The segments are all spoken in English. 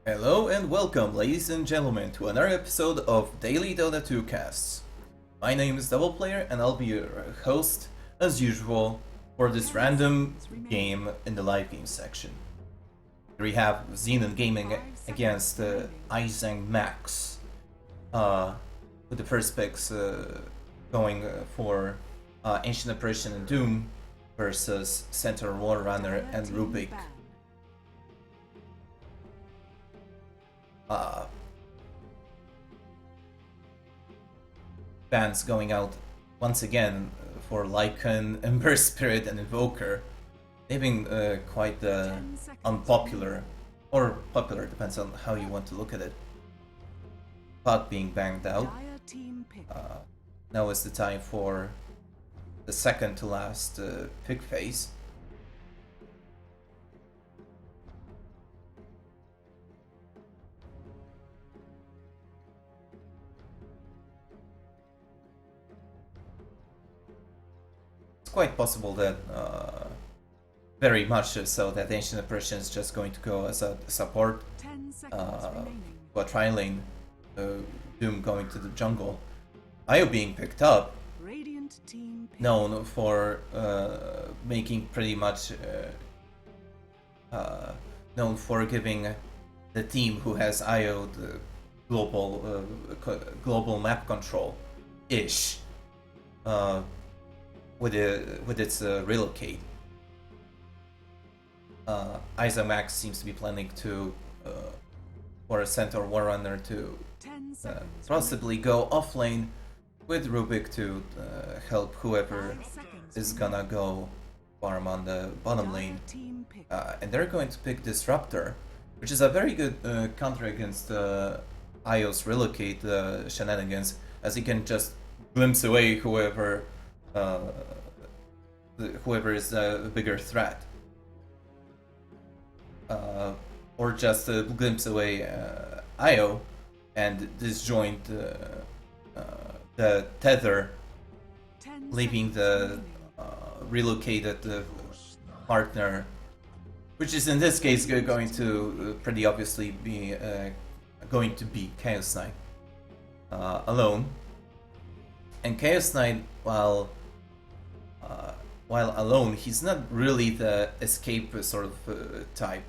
Hello and welcome, ladies and gentlemen, to another episode of Daily Dota 2 Casts. My name is Double Player and I'll be your host, as usual, for this random game in the live game section. Here we have Xenon Gaming against Isang Max, with the first picks going for Ancient Apparition and Doom versus Centaur War Runner and Rubik. Bans going out once again for Lycan, Ember Spirit and Invoker. They've been quite unpopular, or popular, depends on how you want to look at it. Pot being banged out. Now is the time for the second to last pick phase. It's quite possible that, very much so, that Ancient Apparition is just going to go as a support, while tri lane, Doom going to the jungle. Io being picked up, known for making pretty much, known for giving the team who has Io the global map control-ish. With its relocate. Isaac Max seems to be planning to for a Centaur War Runner to possibly go off lane with Rubik to help whoever is gonna go farm on the bottom lane. And they're going to pick Disruptor, which is a very good counter against Io's relocate shenanigans, as he can just glimpse away whoever is a bigger threat, or just glimpse away Io and disjoint the tether, leaving the relocated partner, which is in this case going to pretty obviously be Chaos Knight, alone. And Chaos Knight, while alone, he's not really the escape sort of type.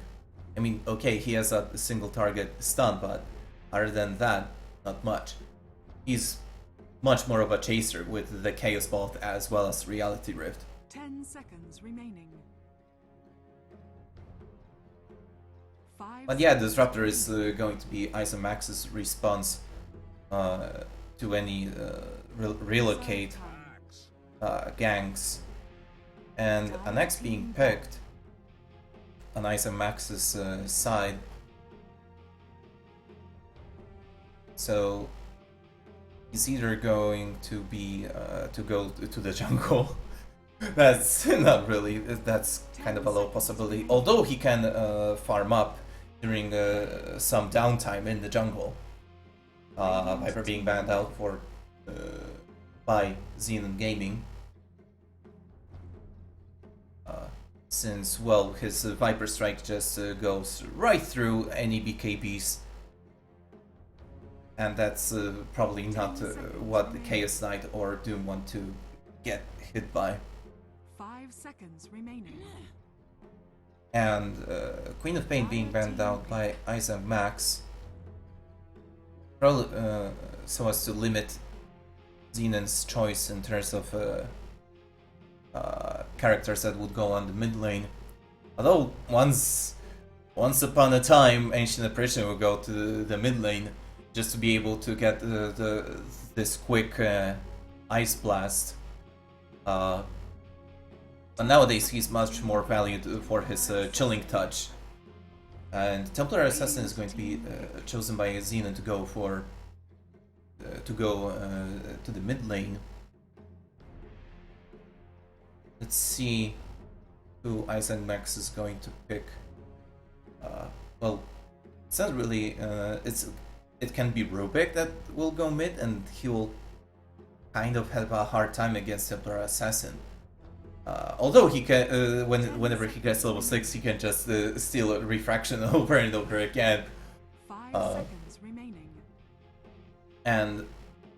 I mean, okay, he has a single target stun, but other than that, not much. He's much more of a chaser with the Chaos Bolt as well as Reality Rift. 10 seconds remaining. But yeah, Disruptor is going to be Isaac Max's response to any relocate ganks. And an X being picked on Isaac Max's side. So he's either going to be to go to the jungle. That's not really, that's kind of a low possibility. Although he can farm up during some downtime in the jungle. Viper being banned out for by Xenon Gaming. Since, well, his Viper Strike just goes right through any BKBs. And that's probably not what the Chaos Knight or Doom want to get hit by. 5 seconds remaining. And Queen of Pain being banned out by Isaac Max. Probably so as to limit Xenon's choice in terms of characters that would go on the mid lane. Although once upon a time, Ancient Apparition will go to the mid lane just to be able to get this quick Ice Blast. But nowadays he's much more valued for his Chilling Touch. And Templar Assassin is going to be chosen by Xenon to go for to the mid lane. Let's see who Isaac Max is going to pick. Well, it's not really. It can be Rubik that will go mid, and he will kind of have a hard time against Templar Assassin. Although he can, whenever he gets level 6, he can just steal a refraction over and over again 5 seconds remaining. And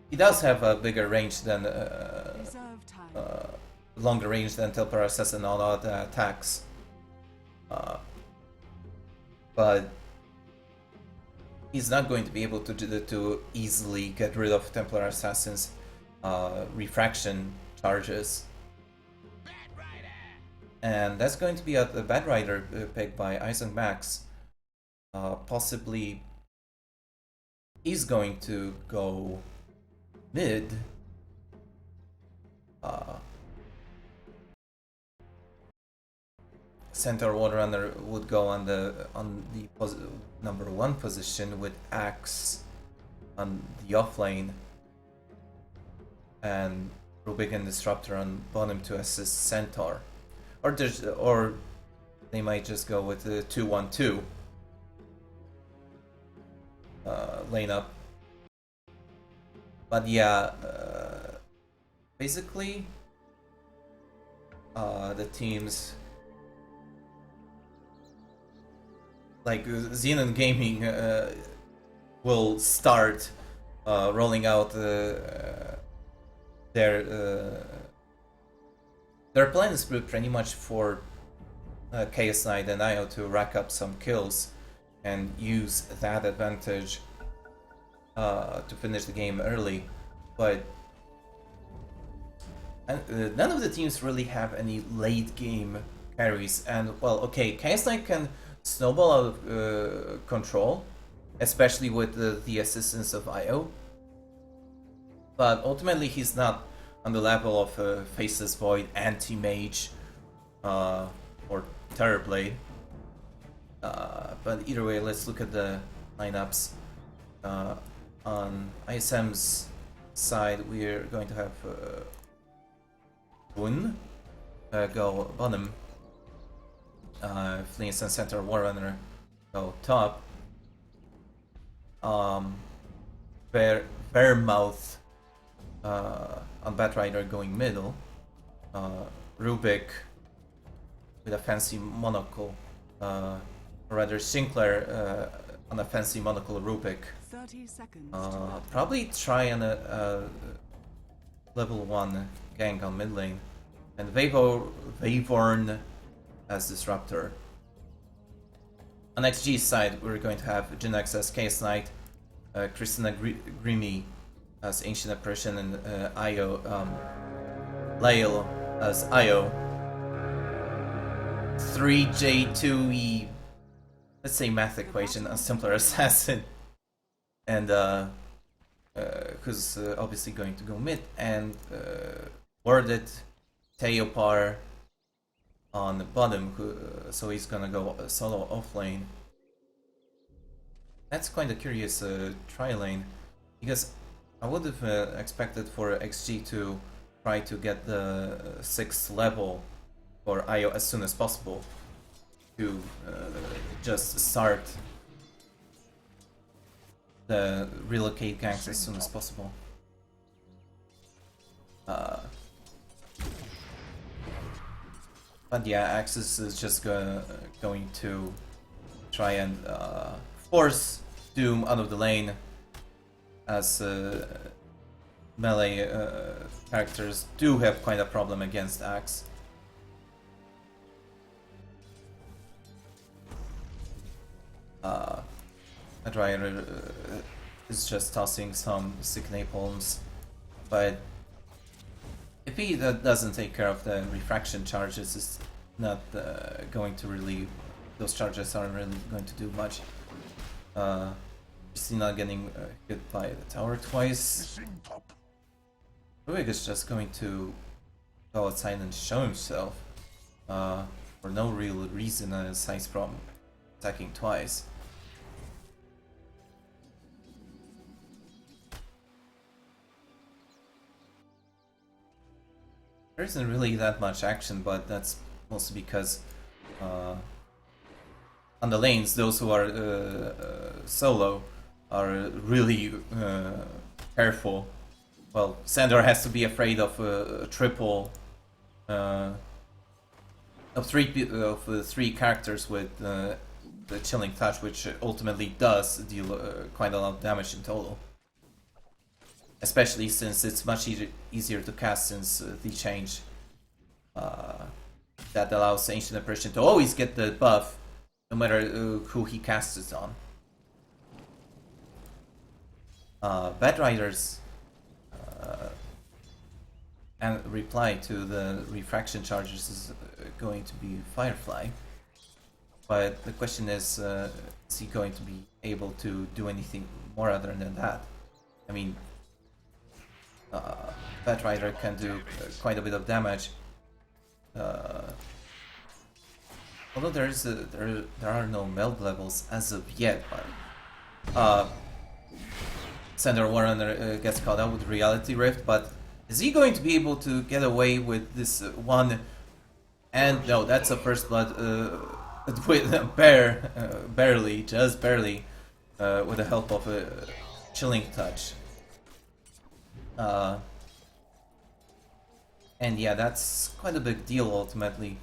he does have a bigger range than Reserve time. longer range than Temporary Assassin on other attacks. But he's not going to be able to easily get rid of Templar Assassin's refraction charges. And that's going to be a Bad Rider pick by Isaac Max. Possibly he's going to go mid. Centaur Waterrunner would go on the number 1 position with Axe on the offlane, and Rubik and Disruptor on bottom to assist Centaur, or they might just go with the 2-1-2 lane up. But yeah, basically the teams like Xenon Gaming will start rolling out their plan is pretty much for Chaos Knight and IO to rack up some kills and use that advantage to finish the game early, but none of the teams really have any late game carries. And well, okay, Chaos Knight can snowball out of control, especially with the assistance of IO, but ultimately he's not on the level of Faceless Void, Anti-Mage, or Terrorblade. But either way, let's look at the lineups. On ISM's side, we're going to have Boon go bottom, Fleece and Centaur Warrunner go top, Bearmouth on Batrider going middle, Rubik with a fancy monocle, or rather Sinclair on a fancy monocle Rubik. 30 seconds. Probably try on a level 1 gank on mid lane, and Vavorn as Disruptor. On XG's side, we're going to have Jinx as Chaos Knight, Christina Grimy as Ancient Apparition, and Io, Lael as Io. 3J2E, let's say math equation, a simpler assassin, and who's obviously going to go mid, and Worded Teopar on the bottom, so he's gonna go solo off lane. That's quite a curious try lane, because I would have expected for XG to try to get the 6th level for IO as soon as possible, to just start the relocate ganks as soon as possible. But yeah, Axis is just going to try and force Doom out of the lane, as melee characters do have quite a problem against Axe. Adryer is just tossing some sick napalms, but if he doesn't take care of the refraction charges, it's not going to really, those charges aren't really going to do much. Christina getting hit by the tower twice. Rubik is just going to go outside and show himself for no real reason, aside from attacking twice. There isn't really that much action, but that's mostly because on the lanes, those who are solo are really careful. Well, Sandor has to be afraid of a triple of three characters with the Chilling Touch, which ultimately does deal quite a lot of damage in total. Especially since it's much easier to cast since the change that allows Ancient Apparition to always get the buff no matter who he casts it on. Bad Riders and reply to the refraction charges is going to be Firefly. But the question is he going to be able to do anything more other than that? I mean, Bat Rider can do quite a bit of damage. Although there are no meld levels as of yet, but Sender Warrunner gets caught out with Reality Rift, but is he going to be able to get away with this one? And no, that's a First Blood with a barely, just barely, with the help of a Chilling Touch. And yeah, that's quite a big deal ultimately.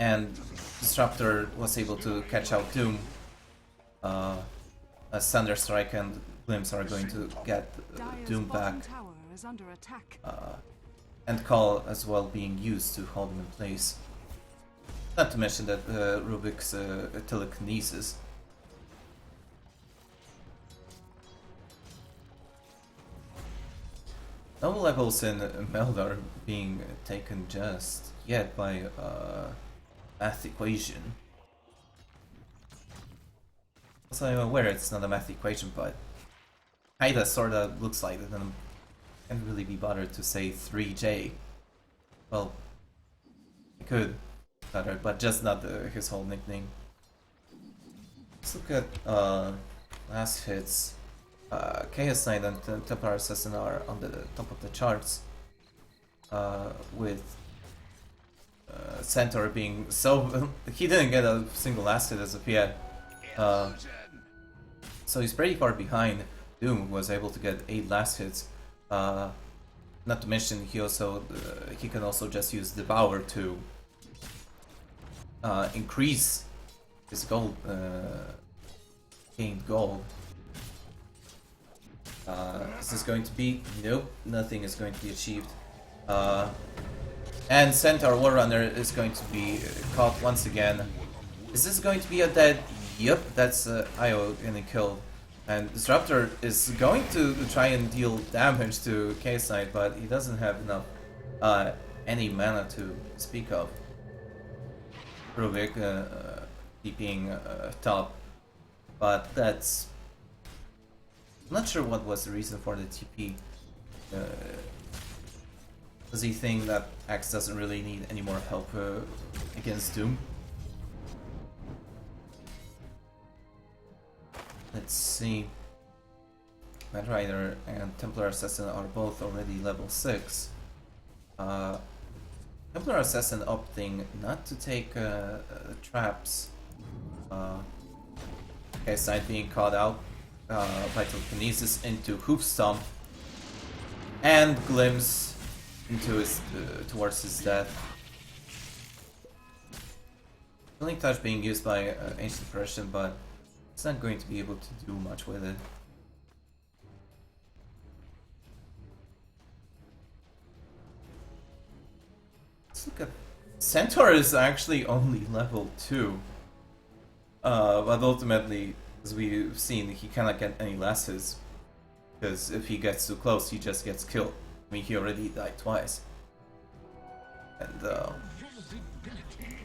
And Disruptor was able to catch out Doom. As Thunderstrike and Glimpse are going to get Doom back. And Call as well being used to hold him in place. Not to mention that Rubik's telekinesis. No levels in Meld are being taken just yet by math equation. So I'm aware it's not a math equation, but kinda sorta looks like it, and I can't really be bothered to say 3J. Well, I could better, but just not his whole nickname. Let's look at last hits. Chaos Knight and Templar Assassin are on the top of the charts, with Centaur being so... he didn't get a single last hit as of yet, so he's pretty far behind. Doom was able to get 8 last hits, not to mention he also he can also just use Devour to increase his gold, gained gold. Is this going to be? Nope, nothing is going to be achieved. And Centaur Warrunner is going to be caught once again. Is this going to be a dead? Yep, that's Io getting killed. And Disruptor is going to try and deal damage to Chaos Knight, but he doesn't have enough any mana to speak of. Rubik keeping top, but that's... I'm not sure what was the reason for the TP. Does he think that Axe doesn't really need any more help against Doom? Let's see. Mad Rider and Templar Assassin are both already level 6. Templar Assassin opting not to take traps. Chaos Knight being caught out by telekinesis into Hoof Stomp, and Glimpse into his towards his death. Chilling Touch being used by Ancient Apparition, but it's not going to be able to do much with it. Let's look at... Centaur is actually only level 2. But ultimately, as we've seen, he cannot get any last hits. Because if he gets too close, he just gets killed. I mean, he already died twice. And,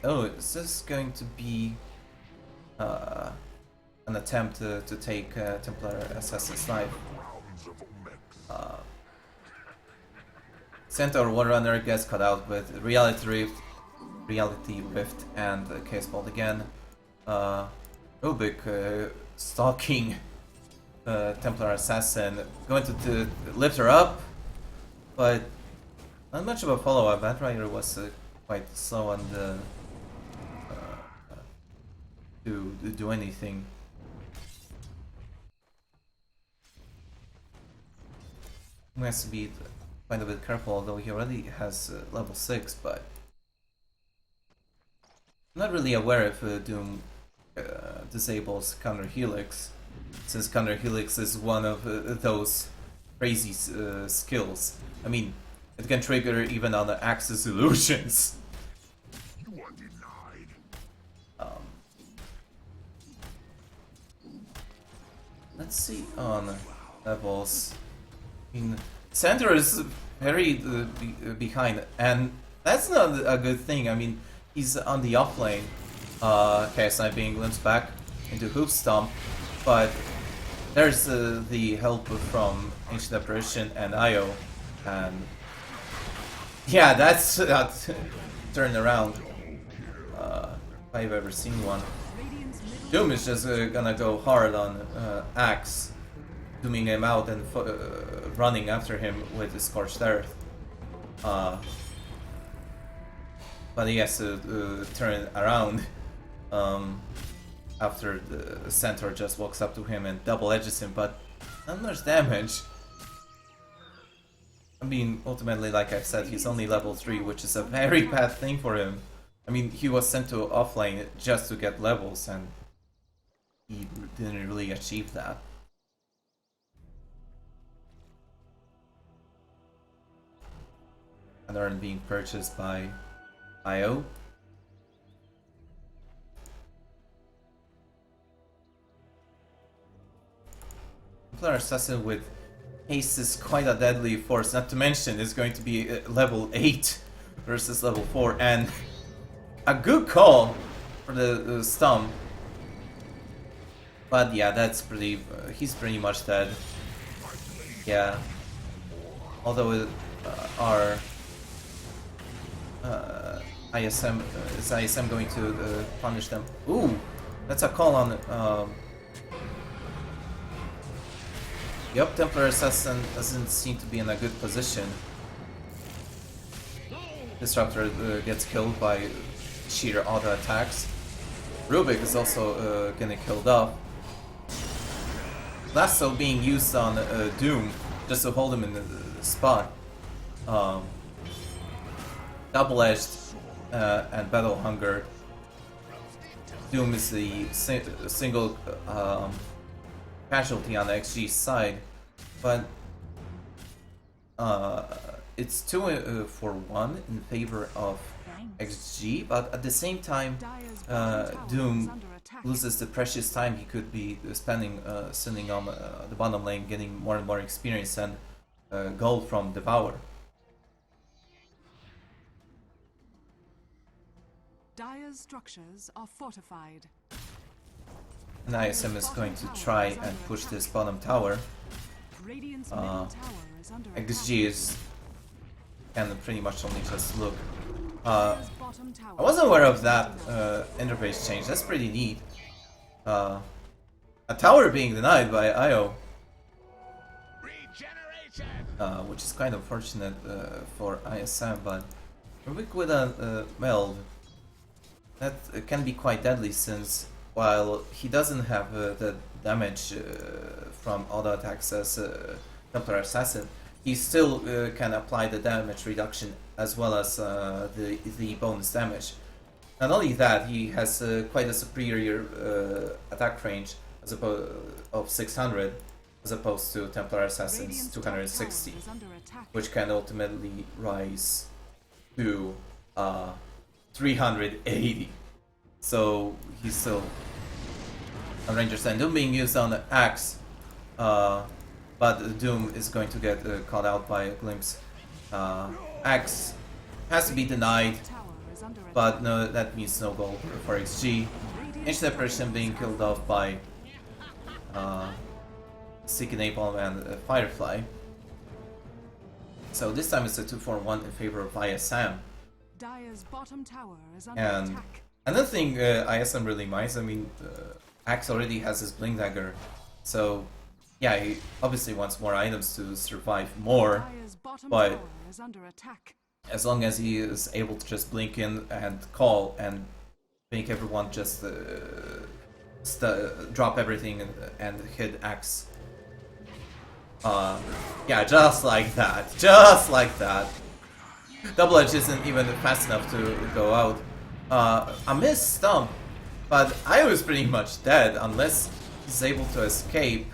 oh, is this going to be an attempt to take Templar Assassin's Knife? Centaur Warrunner gets cut out with Reality Rift and Chaos Bolt again. Rubik stalking Templar Assassin, going to lift her up, but not much of a follow-up. Bat Rider was quite slow on the to do anything. He has to be quite a bit careful, although he already has level 6, but not really aware if Doom disables counter helix, since counter helix is one of those crazy skills. I mean, it can trigger even on the Axis illusions. Let's see on levels. I mean, Center is very behind, and that's not a good thing. I mean, he's on the off lane. KSI being glimpsed back into Hoop Stomp, but there's the help from Ancient Apparition and IO, and yeah, that's turned around. If I've ever seen one. Doom is just gonna go hard on Axe, dooming him out and running after him with the Scorched Earth. But he has to turn around after the Centaur just walks up to him and double edges him, but not much damage. I mean, ultimately, like I said, he's only level 3, which is a very bad thing for him. I mean, he was sent to offlane just to get levels, and he didn't really achieve that. And are being purchased by IO. Templar Assassin with haste is quite a deadly force, not to mention it's going to be level 8 versus level 4, and a good call for the stump. But yeah, that's pretty. He's pretty much dead. Yeah. Although our ISM is ISM going to punish them? Ooh, that's a call on. Yup, Templar Assassin doesn't seem to be in a good position. Disruptor gets killed by sheer auto attacks. Rubik is also getting killed off. Lasso being used on Doom just to hold him in the spot. Double-edged and battle hunger. Doom is the single casualty on the XG side, but it's 2 for 1 in favor of XG, but at the same time Doom loses the precious time he could be spending sitting on the bottom lane, getting more and more experience and gold from Devour. Dire's structures are fortified. And ISM is going to try and push this bottom tower. XG is can pretty much only just look. I wasn't aware of that interface change. That's pretty neat. A tower being denied by IO, which is kind of unfortunate for ISM, but Rubik with a meld that can be quite deadly, since while he doesn't have the damage from auto attacks as Templar Assassin, he still can apply the damage reduction as well as the bonus damage. Not only that, he has quite a superior attack range as of 600 as opposed to Templar Assassin's 260, which can ultimately rise to 380. So he's still a Ranger Stand. Doom being used on the Axe, but Doom is going to get caught out by a glimpse. Axe has to be denied, but no, that means no goal for XG. Ancient Apparition being killed off by Seeking Napalm and Firefly. So this time it's a 2-for-1 in favor of ISM. And another thing ISM really minds, I mean, Axe already has his Blink Dagger, so yeah, he obviously wants more items to survive more, but as long as he is able to just blink in and call and make everyone just drop everything and hit Axe. Yeah, just like that. Just like that. Double Edge isn't even fast enough to go out. A missed stomp, but I was pretty much dead unless he's able to escape.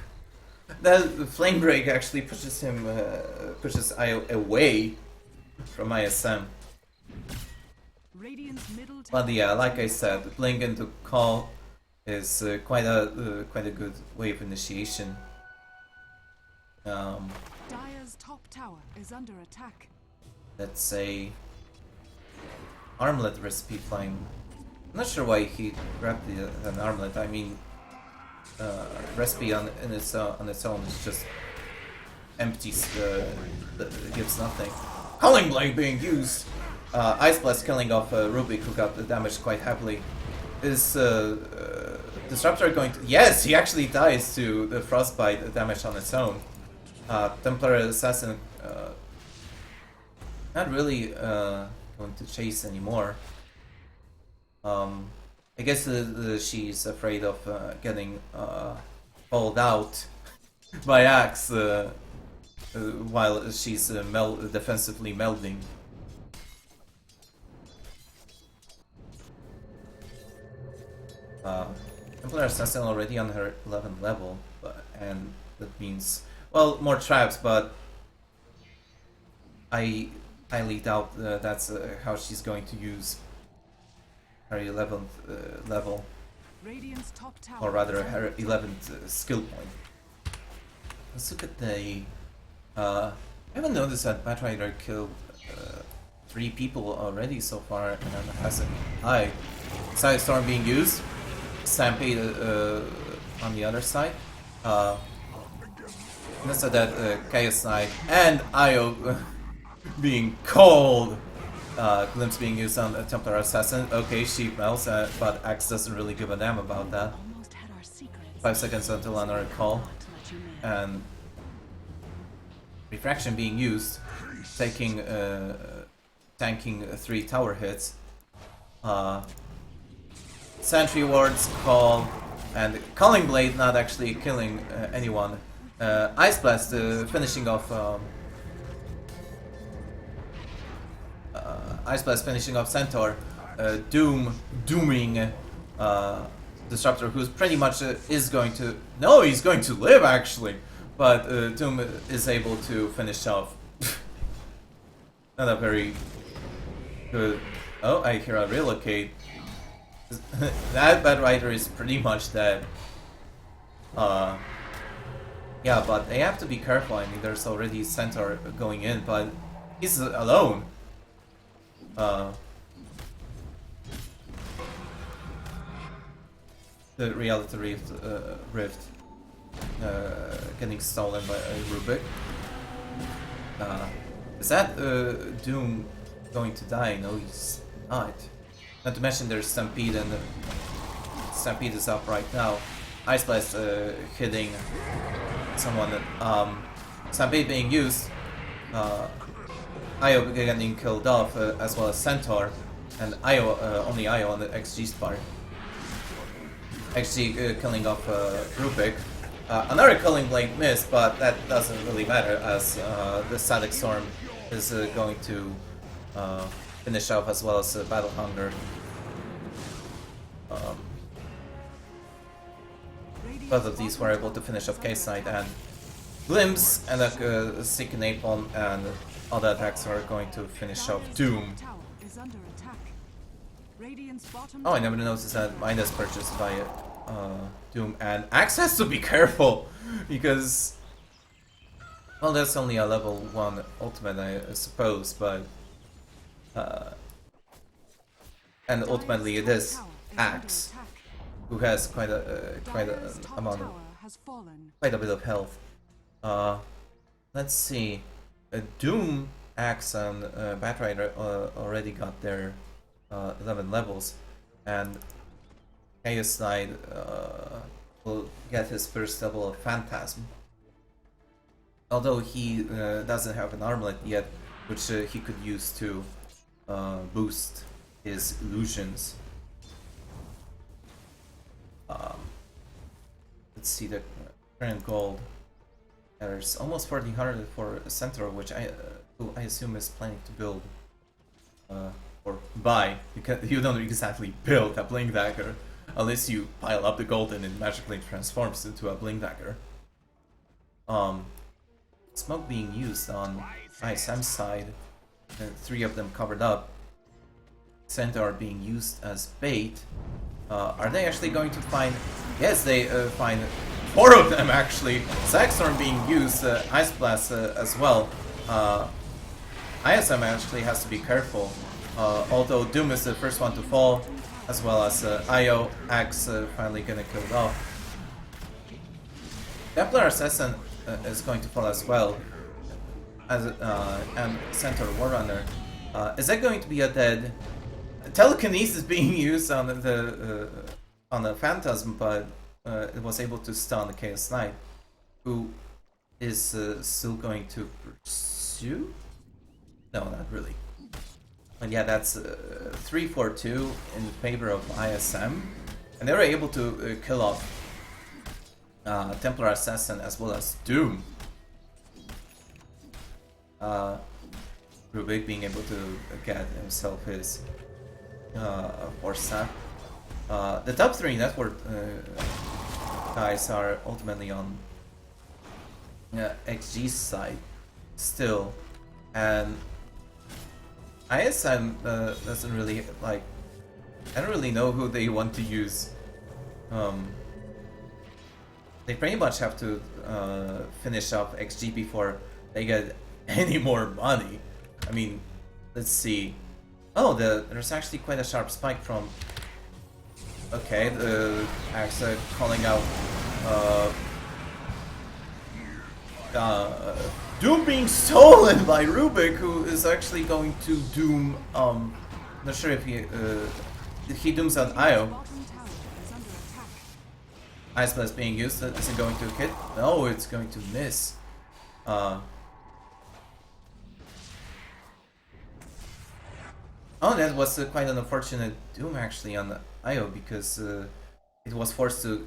The flame break actually pushes him, pushes Io away from ISM. Radiant's middle But tower yeah, is like I under said, attack. blink into call is quite a good way of initiation. Dire's top tower is under attack. Let's say armlet recipe flying. I'm not sure why he grabbed an armlet. I mean, recipe on its own is just empty. Gives nothing. Calling blade being used. Ice blast killing off Rubik, who got damaged quite heavily. Is disruptor going to? Yes, he actually dies to the frostbite damage on its own. Templar assassin not really going to chase anymore. I guess she's afraid of getting called out by Axe while she's defensively melding. Templar Assassin already on her 11th level, and that means, well, more traps, but I highly doubt that's how she's going to use her 11th level, Radiant's top tower or rather is under her attack. 11th skill point. Let's look at the... I haven't noticed that Batrider killed 3 people already so far, and hasn't died. Side Storm being used, Stampede on the other side. So that Chaos Knight and Io being cold. Glimpse being used on a Templar Assassin. Okay, she melts, but Axe doesn't really give a damn about that. Almost had our secrets. 5 seconds until another call. Not to let you in. And Refraction being used, taking tanking 3 tower hits. Sentry wards, call, and Calling Blade not actually killing anyone. Ice Blast finishing off Ice Blast finishing off Centaur. Dooming Disruptor, who's pretty much is going to... No, he's going to live actually! But Doom is able to finish off. Not a very good... Oh, I hear a relocate. That Bad Rider is pretty much dead. Yeah, but they have to be careful. I mean, there's already Centaur going in, but he's alone. The Reality Rift getting stolen by Rubik. Is that Doom going to die? No, he's not. Not to mention there's Stampede, and Stampede is up right now. Ice Blast hitting someone. Stampede being used. Io getting killed off, as well as Centaur, and Io, only Io on the XG spot. XG killing off Rubik. Another Culling Blade miss, but that doesn't really matter, as the Static Storm is going to finish off, as well as Battle Hunger. Both of these were able to finish off Case Knight and Glimpse, and Seek Napalm, and all the attacks are going to finish off Doom. Tower is under attack. Radiant's bottom Oh, I never noticed that mine is purchased by Doom, and Axe has to be careful, because... Well, that's only a level 1 ultimate, I suppose, but... and ultimately it is Axe, who has quite a amount of... has fallen. quite a bit of health. Let's see. Doom, Axe, and Batrider already got their 11 levels, and Chaos Knight will get his first level of Phantasm. Although he doesn't have an armlet yet, which he could use to boost his illusions. Let's see the current gold. There's almost 1400 for Centaur, which I assume is planning to build or buy. You don't exactly build a Blink Dagger unless you pile up the gold and it magically transforms into a Blink Dagger. Smoke being used on ISM's side, 3 of them covered up. Centaur being used as bait. Are they actually going to find... Yes, they find 4 of them actually. Saxstorm being used, Ice Blast as well. ISM actually has to be careful. Although Doom is the first one to fall, as well as IO, Axe finally gonna kill it off. Templar Assassin is going to fall as well, as and Centaur Warrunner. Is that going to be a dead? Telekinesis being used on the Phantasm, but it was able to stun the Chaos Knight, who is still going to pursue? No, not really. But yeah, that's 3-4-2 in favor of ISM, and they were able to kill off Templar Assassin as well as Doom. Rubik being able to get himself his force snap. The top 3 network guys are ultimately on XG's side still, and ISM doesn't really like. I don't really know who they want to use. They pretty much have to finish up XG before they get any more money. I mean, let's see. Oh, there's actually quite a sharp spike from. Okay, the Axe calling out. Doom being stolen by Rubik, who is actually going to Doom. Not sure if he dooms out Io. Ice Blast being used. Is it going to hit? No, it's going to miss. Oh, that was quite an unfortunate Doom actually on the Io, because it was forced to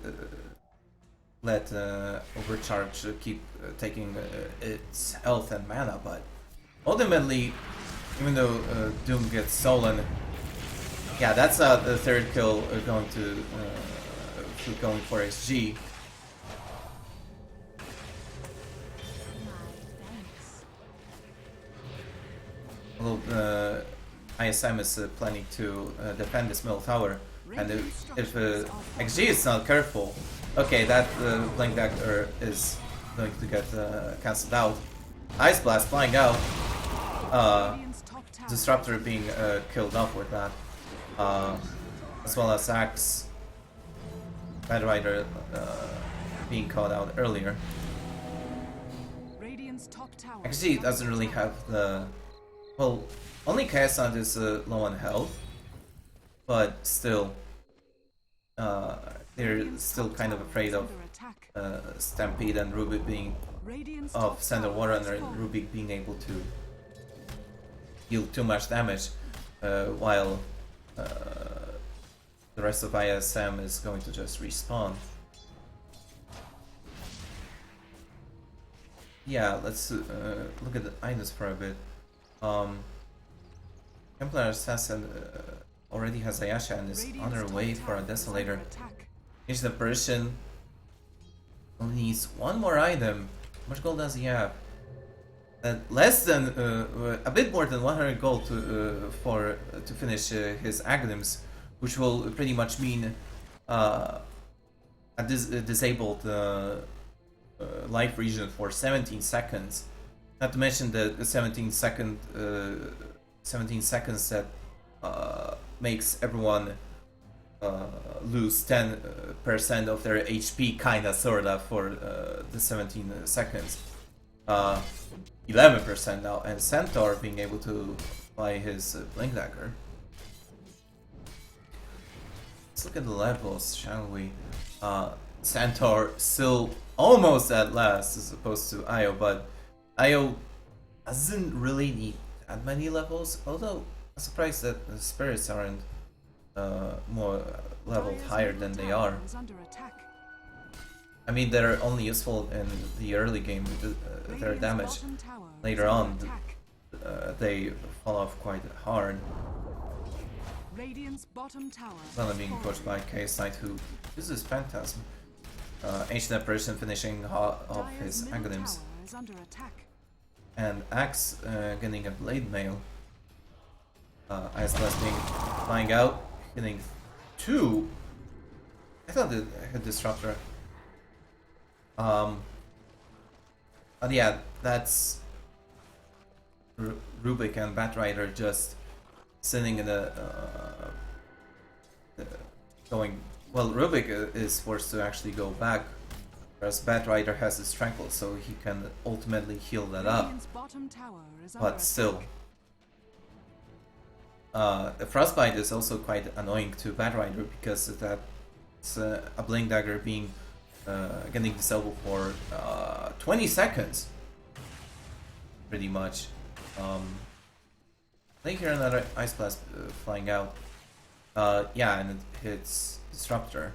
let Overcharge keep taking its health and mana, but ultimately, even though Doom gets stolen, yeah, that's the 3rd kill going for XG. Well, ISM is planning to defend this middle tower, and if XG is not careful, okay, that Blink Dagger is going to get cancelled out. Ice Blast flying out. Disruptor being killed off with that, as well as Axe. Bad Rider being called out earlier. XG doesn't really have the... Well, only Chaos Knight is low on health, but still, they're still kind of afraid of Stampede and Rubik being of Centaur Warrunner and Rubik being able to deal too much damage, while the rest of ISM is going to just respawn. Yeah, let's look at the items for a bit. Templar Assassin already has Ayasha and is on her way for a Desolator. Here's the Persian. Only needs 1 more item. How much gold does he have? Less than, a bit more than 100 gold to finish his Aghanim's, which will pretty much mean a disabled life region for 17 seconds. Not to mention the 17 seconds that makes everyone lose 10% of their HP, kinda, sorta, for the 17 seconds. 11% now, and Centaur being able to apply his Blink Dagger. Let's look at the levels, shall we? Centaur still almost at last as opposed to Io, but Io doesn't really need that many levels, although I'm surprised that the spirits aren't more leveled higher than they are. I mean, they're only useful in the early game with their damage. Later on, they fall off quite hard. Radiant's bottom tower. Well, being pushed by Case Knight, who uses Phantasm. Ancient Apparition finishing off his Aghanim's. Is under attack. And Axe getting a Blade Mail. Ice Blast being flying out, hitting 2. I thought it hit Disruptor. But yeah, that's Rubik and Batrider just sitting in the going. Well, Rubik is forced to actually go back, whereas Batrider has his Tranquil, so he can ultimately heal that up. Radiant's bottom tower is under But attack. still, the Frostbite is also quite annoying to Batrider because that's a Blink Dagger being getting disabled for 20 seconds, pretty much. I think here another Ice Blast flying out. Yeah, and it hits Disruptor.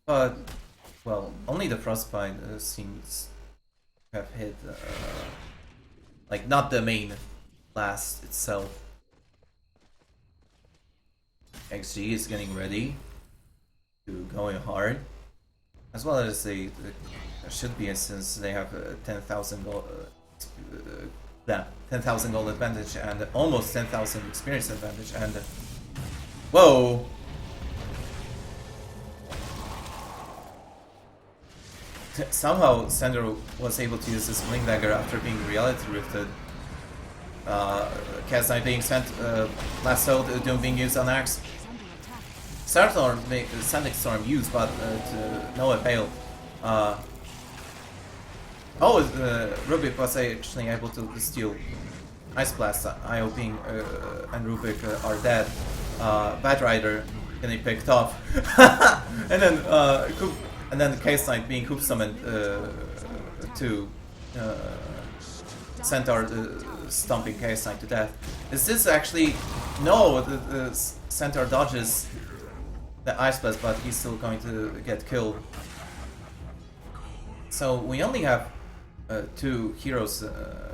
But, well, only the Frostbite seems to have hit, like, not the main blast itself. XG is getting ready to go in hard, as well as they should be, since they have 10,000 gold, 10,000 gold advantage and almost 10,000 experience advantage. And whoa! Somehow Sandro was able to use this Blink Dagger after being reality rifted. Cast Knight being sent, Lasso, Doom being used on Axe. Starstorm, Sandix Storm used, but to no avail. Rubik was actually able to steal Ice Blast. IO being and Rubik are dead. Batrider getting picked off, and then Case Knight being Hoop summoned to Centaur stomping Case Knight to death. Is this actually no? The Centaur dodges the Ice Blast, but he's still going to get killed. So we only have 2 heroes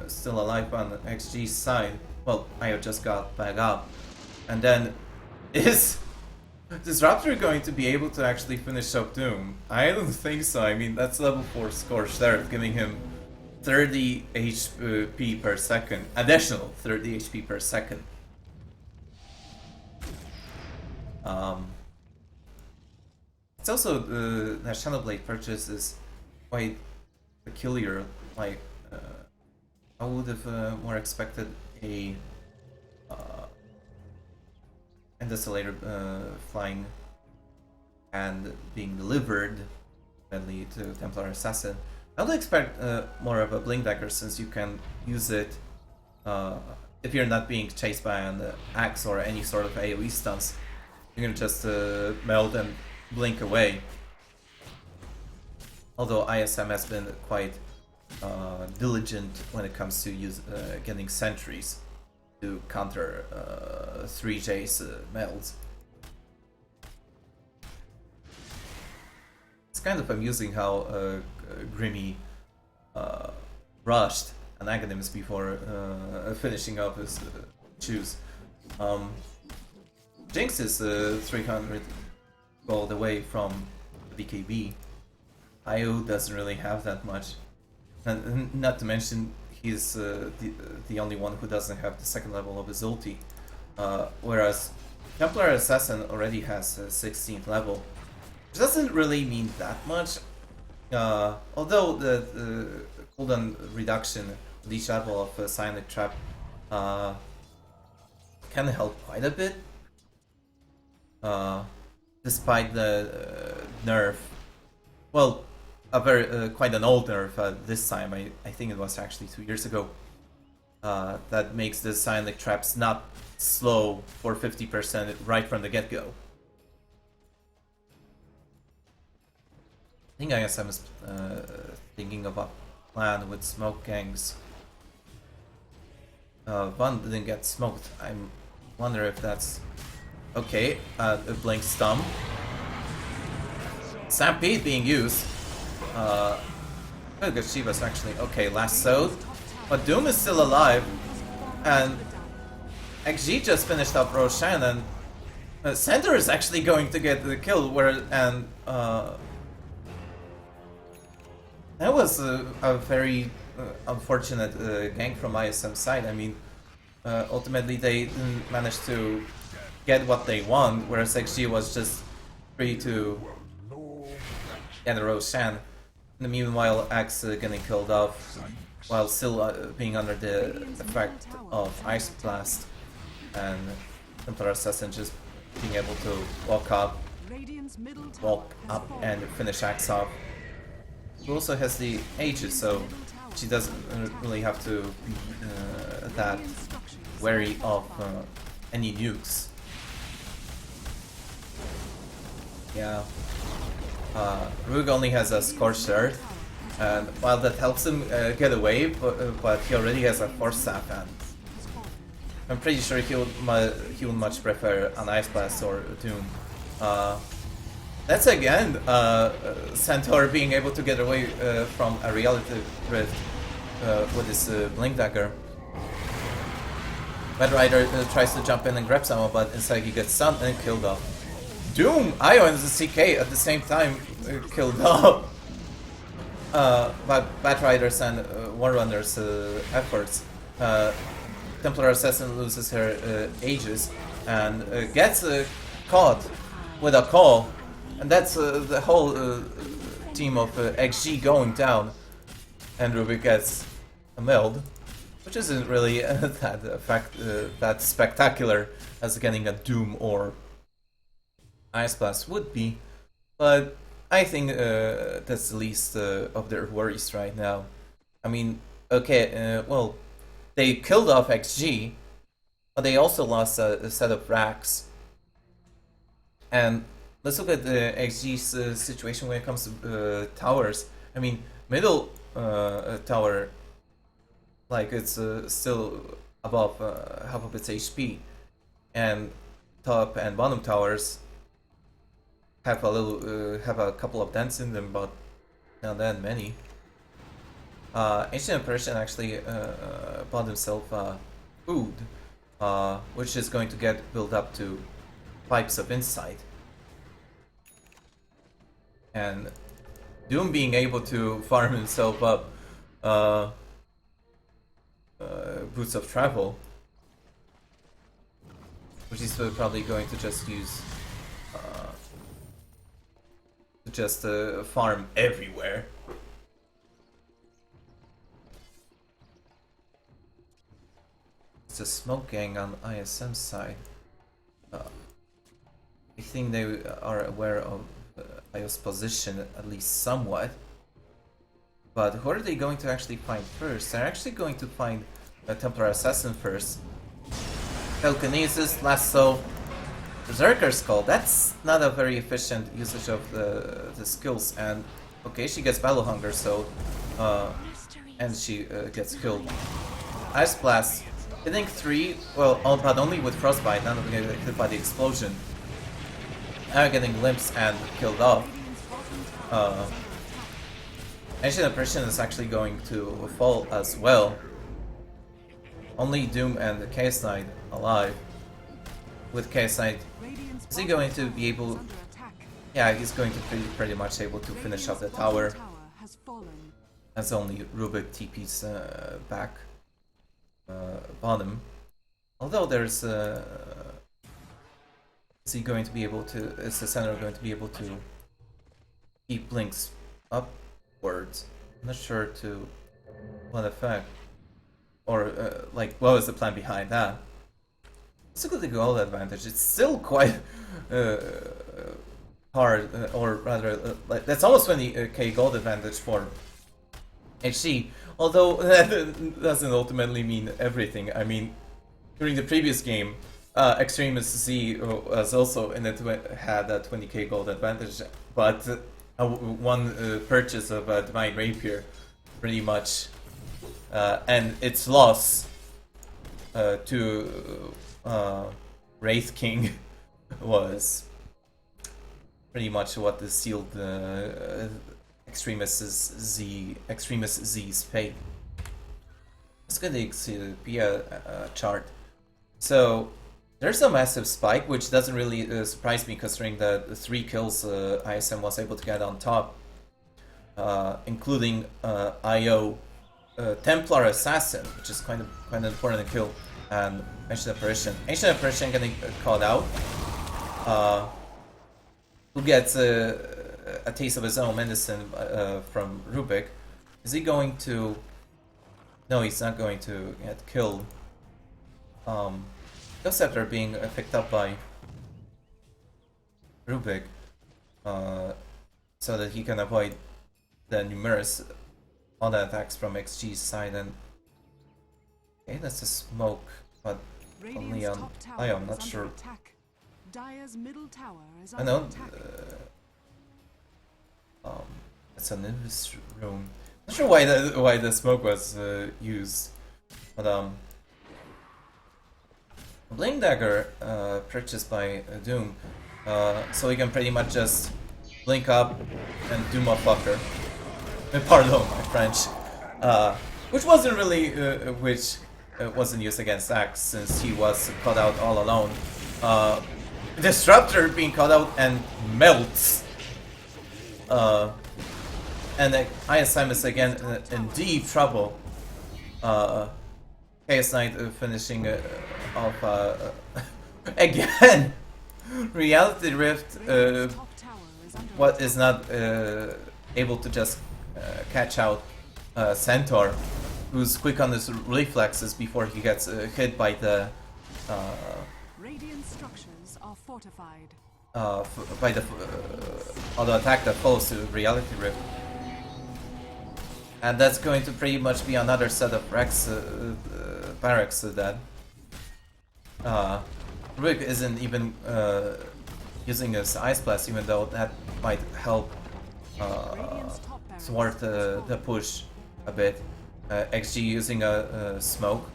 still alive on the XG's side. Well, Io just got back up. And then, is Disruptor going to be able to actually finish up Doom? I don't think so. I mean, that's level 4 Scorched Earth, giving him 30 HP per second. Additional 30 HP per second. It's also the Shadow Blade purchase is quite peculiar. Like, I would have more expected a Endosolator flying and being delivered badly to Templar Assassin. I would expect more of a Blink Dagger, since you can use it if you're not being chased by an axe or any sort of AoE stuns. You can just melt and blink away. Although ISM has been quite diligent when it comes to getting sentries to counter 3J's melds. It's kind of amusing how Grimmy rushed an Aghanim's before finishing up his choose. Jinx is 300 gold away from BKB. IO doesn't really have that much, and not to mention he's the only one who doesn't have the second level of his ulti, whereas Templar Assassin already has 16th level, which doesn't really mean that much, although the cooldown reduction with each level of Silent Trap can help quite a bit, despite the nerf. Well, a very quite an old nerf this time. I think it was actually 2 years ago. That makes the Silent Traps not slow for 50% right from the get-go. I think ISM is thinking of a plan with smoke gangs. One didn't get smoked. I wonder if that's okay. A blink stump. Stampede being used. Good, she was actually okay. Lassoed, but Doom is still alive, and XG just finished up Roshan, and Center is actually going to get the kill, and that was a very unfortunate gank from ISM side. I mean, ultimately they didn't manage to get what they want, whereas XG was just free to get a Roshan. In the meanwhile, Axe getting killed off, while still being under the effect of Ice Blast, and Templar Assassin just being able to walk up and finish Axe off. She also has the Aegis, so she doesn't really have to be that wary of any nukes. Yeah. Rug only has a Scorched Earth, and while that helps him get away, but he already has a Force Staff, and I'm pretty sure he would much prefer an Ice Blast or Doom. That's again Centaur being able to get away from a Reality Rift with his Blink Dagger. Red Rider tries to jump in and grab someone, but instead he gets stunned and killed off. Doom, Io and the CK at the same time killed off. But Bat Riders and War Runners' efforts. Templar Assassin loses her Aegis and gets caught with a call. And that's the whole team of XG going down, and Rubik gets milled, which isn't really that spectacular as getting a Doom or Ice Blast would be, but I think that's the least of their worries right now. I mean, okay, well, they killed off XG, but they also lost a set of racks, and let's look at the XG's situation when it comes to towers. I mean, middle tower, like it's still above half of its HP, and top and bottom towers have a couple of dents in them, but not that many. Ancient Persian actually bought himself food, which is going to get built up to Pipes of Insight. And Doom being able to farm himself up Boots of Travel, which he's probably going to just use to farm everywhere. It's a smoke gang on ISM side. I think they are aware of Io's position, at least somewhat. But who are they going to actually find first? They're actually going to find a Templar Assassin first. Telekinesis, Lasso, Berserker Skull. That's not a very efficient usage of the skills. And okay, she gets Battle Hunger, so and she gets killed. Ice Blast, hitting 3, well, but only with Frostbite, not getting hit by the explosion. Now getting limps and killed off. Ancient Oppression is actually going to fall as well. Only Doom and the Chaos Knight alive. With Chaos Knight, is he going to be able... Yeah, he's going to be pretty much able to finish off the tower. As only Rubik TP's back bottom. Although there's... is he going to be able to... Is the center going to be able to keep Blinks upwards? I'm not sure to what effect. Or, like, what was the plan behind that? Let's look at the gold advantage. It's still quite hard, or rather, like, that's almost 20k gold advantage for HC. Although, that doesn't ultimately mean everything. I mean, during the previous game, Extremis Z was also in it, had a 20k gold advantage, but one purchase of a Divine Rapier, pretty much, and its loss to Wraith King was pretty much what sealed Extremis Z's fate. Let's get the Xpia chart. So there's a massive spike, which doesn't really surprise me considering the 3 kills ISM was able to get on top, including IO Templar Assassin, which is quite an important kill, and Ancient Apparition. Ancient Apparition getting called out, who gets a taste of his own medicine from Rubik. Is he going to... No, he's not going to get killed. Ghost Scepter being picked up by Rubik, so that he can avoid the numerous other attacks from XG's side. And okay, that's a smoke, but only on I'm not sure. Dire's middle tower is I under know. attack. It's an Invis room. Not sure why the smoke was used, but Blink Dagger purchased by Doom, so he can pretty much just blink up and doom a fucker. Pardon my French, which wasn't really wasn't used against Axe since he was caught out all alone. Disruptor being caught out and melts. And ISM is again in deep trouble. Chaos Knight finishing off again. Reality Rift what is not able to just catch out Centaur, who's quick on his reflexes before he gets hit by the Radiant structures are fortified. by the auto attack that follows the Reality Rift. And that's going to pretty much be another set of Rex barracks that Rick isn't even using his Ice Blast, even though that might help thwart the push a bit. XG using a smoke.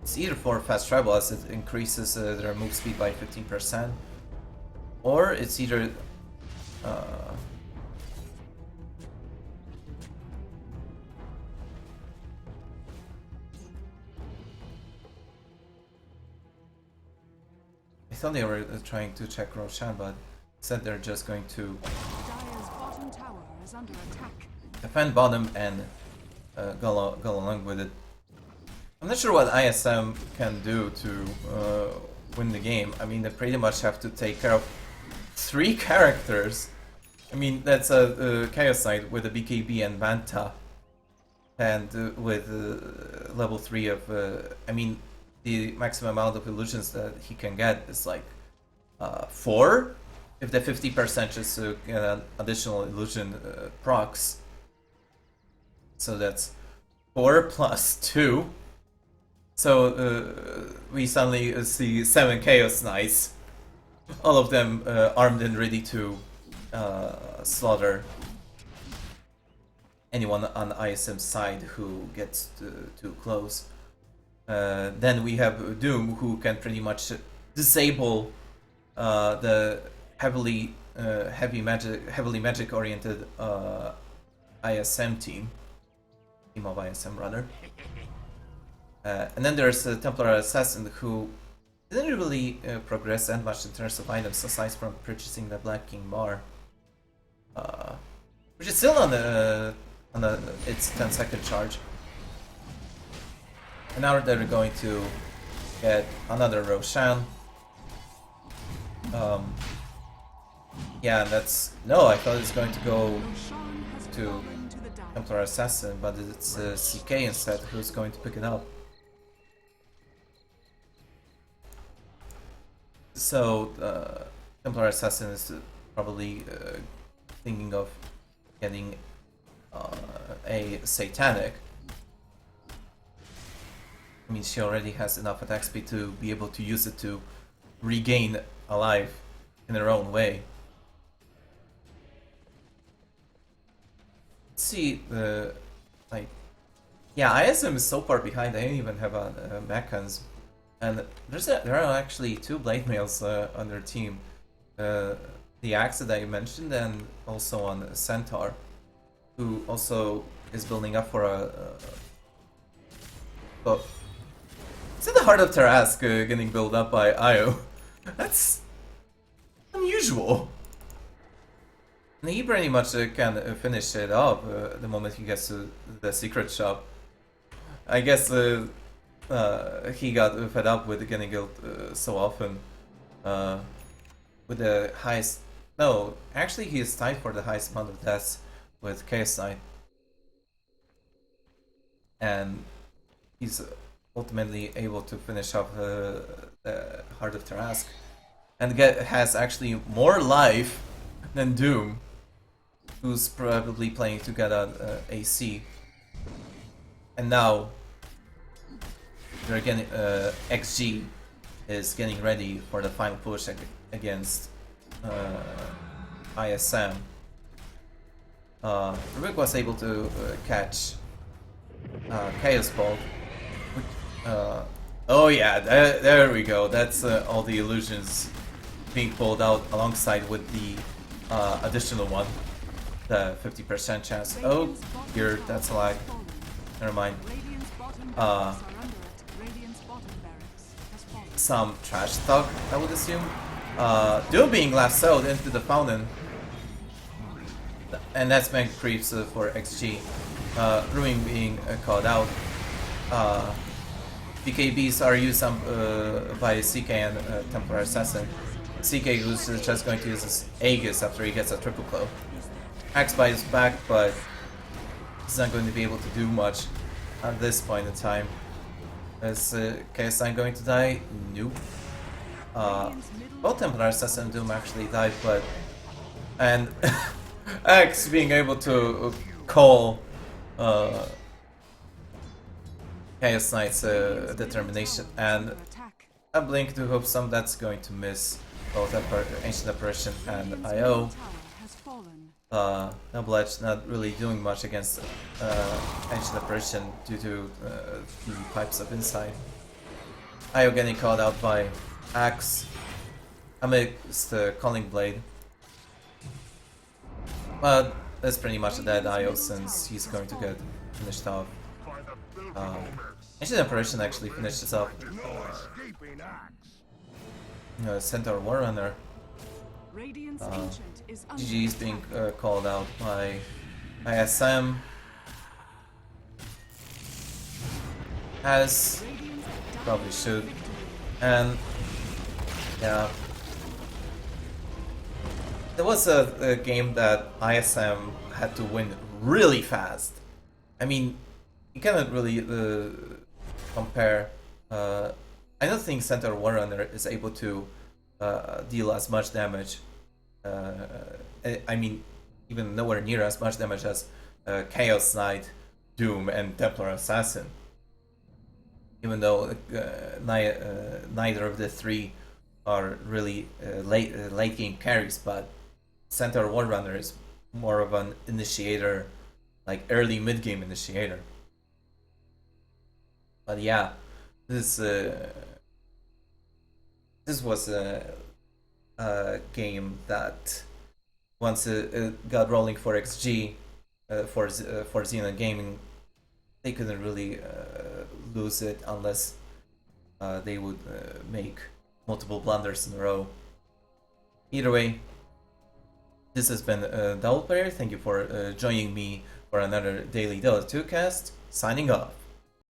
It's either for fast travel as it increases their move speed by 15%, or it's either I thought they were trying to check Roshan, but said they're just going to Dire's bottom tower is under attack. defend bottom and go along with it. I'm not sure what ISM can do to win the game. I mean, they pretty much have to take care of 3 characters. I mean, that's a Chaos Knight with a BKB and Vanta, and with level 3 of I mean, the maximum amount of illusions that he can get is like 4 if the 50% just get an additional illusion procs. So that's 4 plus 2. So we suddenly see 7 Chaos Knights, all of them armed and ready to slaughter anyone on ISM's side who gets too close. Then we have Doom, who can pretty much disable the heavily magic oriented ISM team of ISM rather. And then there's the Templar Assassin, who didn't really progress that much in terms of items aside from purchasing the Black King bar, which is still on its 10-second charge. And now they're going to get another Roshan. Yeah, that's... No, I thought it's going to go to Templar Assassin, but it's CK instead who's going to pick it up. So, Templar Assassin is probably thinking of getting a Satanic. I mean, she already has enough attack speed to be able to use it to regain alive in her own way. Let's see, like, yeah, ISM is so far behind. I don't even have a mechans, and there are actually 2 blade mails on their team. The Axe that I mentioned, and also on Centaur, who also is building up for But it's in the heart of Tarask getting built up by Io. That's unusual. And he pretty much can finish it off the moment he gets to the secret shop. I guess he got fed up with getting killed so often. With the highest... No, actually he is tied for the highest amount of deaths with Chaos Knight. And he's ultimately able to finish off the Heart of Tarask. And has actually more life than Doom, who's probably playing to get an AC. And now, they're getting, XG is getting ready for the final push against ISM. Rubik was able to catch Chaos Bolt. Oh yeah, there we go. That's all the illusions being pulled out alongside with the additional one. The 50% chance. Oh, here, that's a lag. Never mind. Some trash talk, I would assume. Doom being lassoed into the fountain. And that's mega creeps for XG. Ruin being called out. BKBs are used by CK and Templar Assassin. CK who's just going to use his Aegis after he gets a triple claw. Axbite is back, but he's not going to be able to do much at this point in time. Is KSI going to die? Nope. Both Templar Assassin and Doom actually died, but... And X being able to call Chaos Knight's determination and a blink to hope some that's going to miss both Ancient Apparition and IO. Double Edge not really doing much against Ancient Apparition due to the Pipes of Insight. IO getting called out by Axe amidst Calling Blade. But that's pretty much a dead IO since he's going to get finished off. Ancient Apparition actually finishes off Centaur Warrunner. GG is being called out by ISM. As probably should. And yeah. There was a game that ISM had to win really fast. I mean, you cannot really compare. I don't think Centaur Warrunner is able to deal as much damage. I mean, even nowhere near as much damage as Chaos Knight, Doom, and Templar Assassin. Even though neither of the three are really late game carries, but Centaur Warrunner is more of an initiator, like early mid game initiator. But yeah, this was a game that once it got rolling for XG for Xenon Gaming, they couldn't really lose it unless they would make multiple blunders in a row. Either way, this has been Double Player. Thank you for joining me for another Daily Dota 2 cast. Signing off.